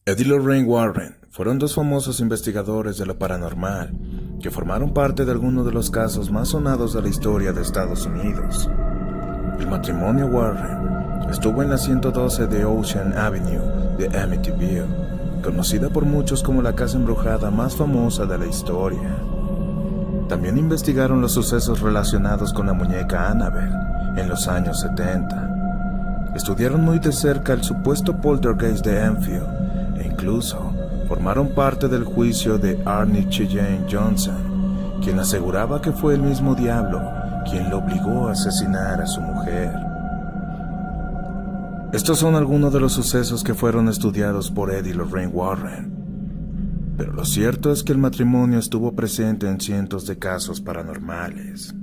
Ed y Lorraine Warren fueron dos famosos investigadores de lo paranormal que formaron parte de algunos de los casos más sonados de la historia de Estados Unidos. El matrimonio Warren estuvo en la 112 de Ocean Avenue de Amityville, conocida por muchos como la casa embrujada más famosa de la historia. También investigaron los sucesos relacionados con la muñeca Annabelle en los años 70. Estudiaron muy de cerca el supuesto poltergeist de Enfield e incluso formaron parte del juicio de Arnie Jhonson, quien aseguraba que fue el mismo diablo quien lo obligó a asesinar a su mujer. Estos son algunos de los sucesos que fueron estudiados por Ed y Lorraine Warren. Pero lo cierto es que el matrimonio estuvo presente en cientos de casos paranormales.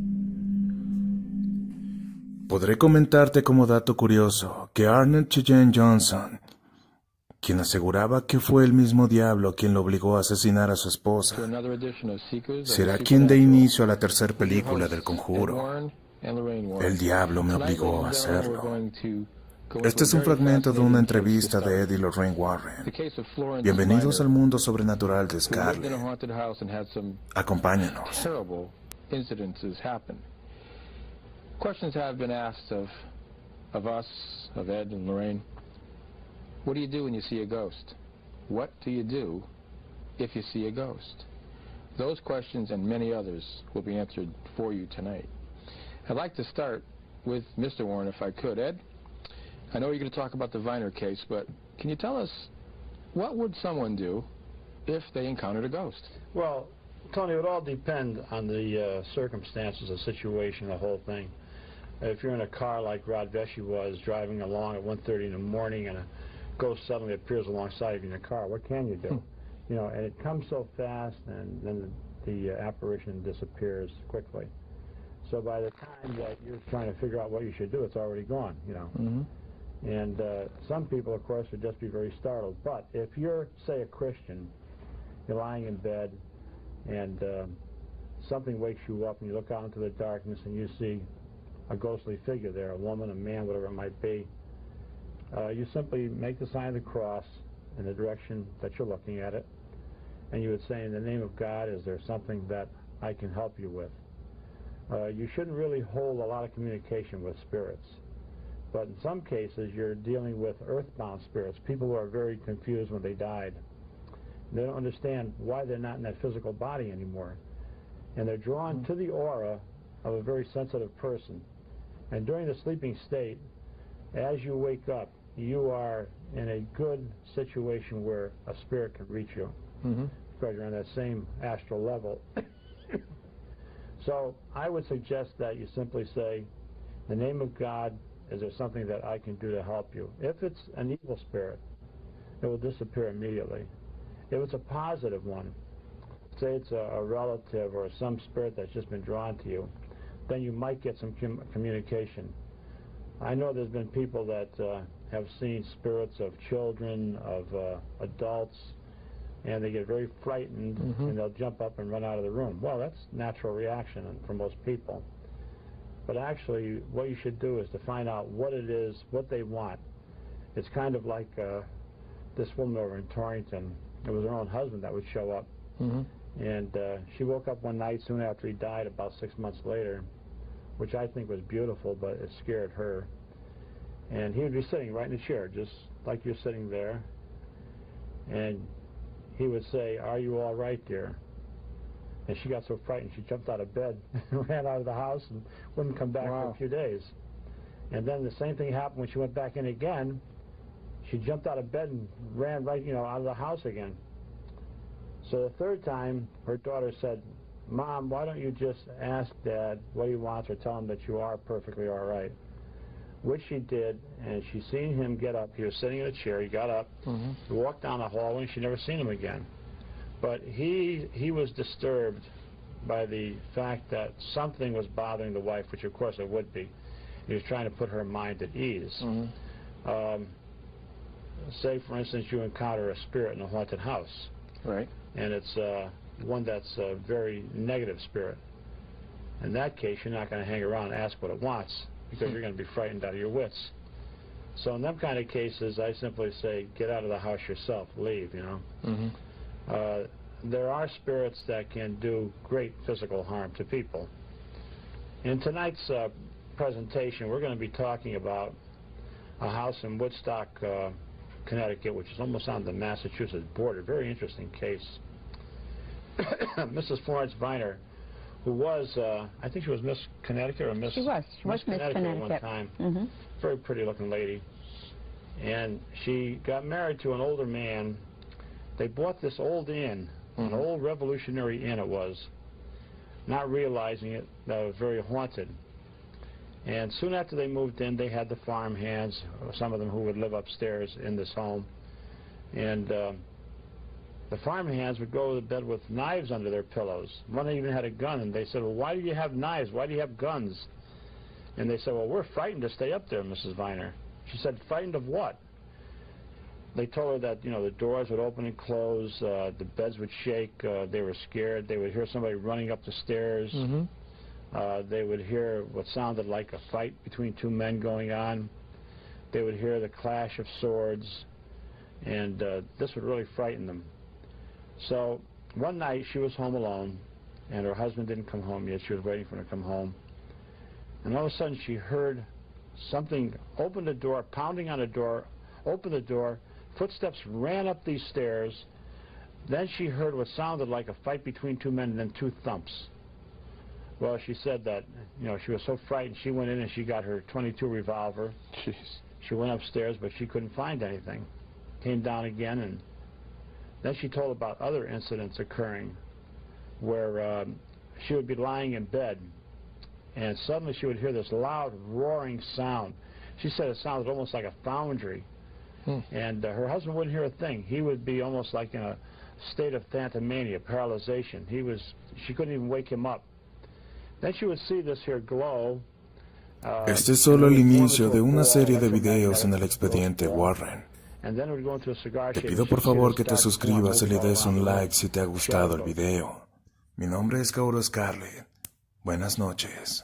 Podré comentarte como dato curioso que Arnie Jhonson, quien aseguraba que fue el mismo diablo quien lo obligó a asesinar a su esposa, será quien dé inicio a la tercera película del Conjuro. El diablo me obligó a hacerlo. Este es un fragmento de una entrevista de Ed y Lorraine Warren. Bienvenidos al mundo sobrenatural de Scarlett. Acompáñanos. Questions have been asked of us, of Ed and Lorraine. What do you do when you see a ghost? What do you do if you see a ghost? Those questions and many others will be answered for you tonight. I'd like to start with Mr. Warren, if I could. Ed, I know you're going to talk about the Viner case, but can you tell us what would someone do if they encountered a ghost? Well, Tony, it would all depend on the circumstances, the situation, the whole thing. If you're in a car like Rod Vesey was, driving along at 1:30 in the morning and a ghost suddenly appears alongside of you in the car, what can you do? You know, and it comes so fast, and then the apparition disappears quickly. So by the time that you're trying to figure out what you should do, it's already gone, you know. And some people, of course, would just be very startled. But if you're, say, a Christian, you're lying in bed, and something wakes you up, and you look out into the darkness, and you see a ghostly figure there, a woman, a man, whatever it might be, you simply make the sign of the cross in the direction that you're looking at it, and you would say, in the name of God, is there something that I can help you with? You shouldn't really hold a lot of communication with spirits, but in some cases you're dealing with earthbound spirits, people who are very confused when they died. They don't understand why they're not in that physical body anymore, and they're drawn to the aura of a very sensitive person. And during the sleeping state, as you wake up, you are in a good situation where a spirit can reach you, because you're on that same astral level. So I would suggest that you simply say, in the name of God, is there something that I can do to help you? If it's an evil spirit, it will disappear immediately. If it's a positive one, say it's a relative or some spirit that's just been drawn to you, then you might get some communication. I know there's been people that have seen spirits of children, of adults, and they get very frightened, and they'll jump up and run out of the room. Well, that's natural reaction for most people. But actually, what you should do is to find out what it is, what they want. It's kind of like this woman over in Torrington. It was her own husband that would show up. And she woke up one night soon after he died, about 6 months later, which I think was beautiful, but it scared her. And he would be sitting right in the chair, just like you're sitting there. And he would say, "Are you all right, dear?" And she got so frightened, she jumped out of bed and ran out of the house and wouldn't come back for a few days. And then the same thing happened when she went back in again. She jumped out of bed and ran right, you know, out of the house again. So the third time, her daughter said, "Mom, why don't you just ask Dad what he wants or tell him that you are perfectly all right?" Which she did, and she seen him get up. He was sitting in a chair. He got up, he walked down the hallway, and she never seen him again. But he was disturbed by the fact that something was bothering the wife, which of course it would be. He was trying to put her mind at ease. Say, for instance, you encounter a spirit in a haunted house. Right. And it's one that's a very negative spirit. In that case, you're not going to hang around and ask what it wants, because you're going to be frightened out of your wits. So in them kind of cases, I simply say, get out of the house yourself, leave, you know. Mm-hmm. There are spirits that can do great physical harm to people. In tonight's presentation, we're going to be talking about a house in Woodstock, Connecticut, which is almost on the Massachusetts border. Very interesting case. Mrs. Florence Viner, who was, I think she was Miss Connecticut or Miss... She was Miss Connecticut at one time. Mm-hmm. Very pretty looking lady. And she got married to an older man. They bought this old inn, an old Revolutionary inn it was, not realizing it, that it was very haunted. And soon after they moved in, they had the farm hands, some of them who would live upstairs in this home. And the farm hands would go to bed with knives under their pillows. One even had a gun, and they said, well, why do you have knives? Why do you have guns? And they said, well, we're frightened to stay up there, Mrs. Viner. She said, frightened of what? They told her that, you know, the doors would open and close, the beds would shake, they were scared, they would hear somebody running up the stairs. They would hear what sounded like a fight between two men going on. They would hear the clash of swords, and this would really frighten them. So one night she was home alone, and her husband didn't come home yet. She was waiting for him to come home. And all of a sudden she heard something open the door, pounding on the door, open the door, footsteps ran up these stairs. Then she heard what sounded like a fight between two men, and then two thumps. Well, she said that, you know, she was so frightened, she went in and she got her .22 revolver. Jeez. She went upstairs, but she couldn't find anything. Came down again, and then she told about other incidents occurring where she would be lying in bed, and suddenly she would hear this loud roaring sound. She said it sounded almost like a foundry. And her husband wouldn't hear a thing. He would be almost like in a state of phantomania, paralyzation. She couldn't even wake him up. Then she would see this here glow. Este es solo el inicio de una serie de videos en el expediente Warren. Te pido por favor que te suscribas y le des un like si te ha gustado el video. Mi nombre es Kauro Scarlett. Buenas noches.